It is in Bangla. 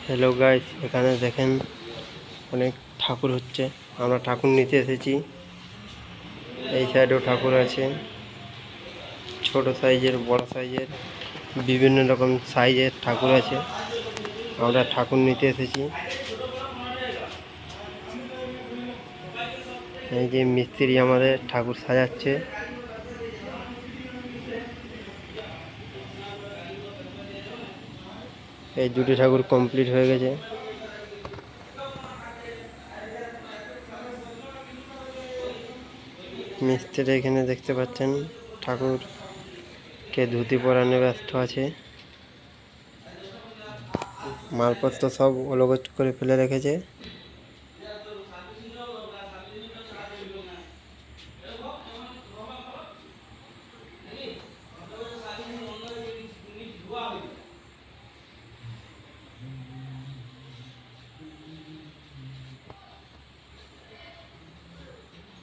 হ্যালো গাইস, এখানে দেখেন অনেক ঠাকুর হচ্ছে। আমরা ঠাকুর নিতে এসেছি। এই সাইডেও ঠাকুর আছে, ছোট সাইজের, বড় সাইজের, বিভিন্ন রকম সাইজের ঠাকুর আছে। আমরা ঠাকুর নিতে এসেছি। এই যে মিস্ত্রি আমাদের ঠাকুর সাজাচ্ছে। এই দুটি ঠাকুর কমপ্লিট হয়ে গেছে। মিস্ত্রি এখানে দেখতে পাচ্ছেন ঠাকুরকে ধুতি পরানো ব্যস্ত আছে। মালপত্র সব ওলগোছ করে ফেলে রেখেছে।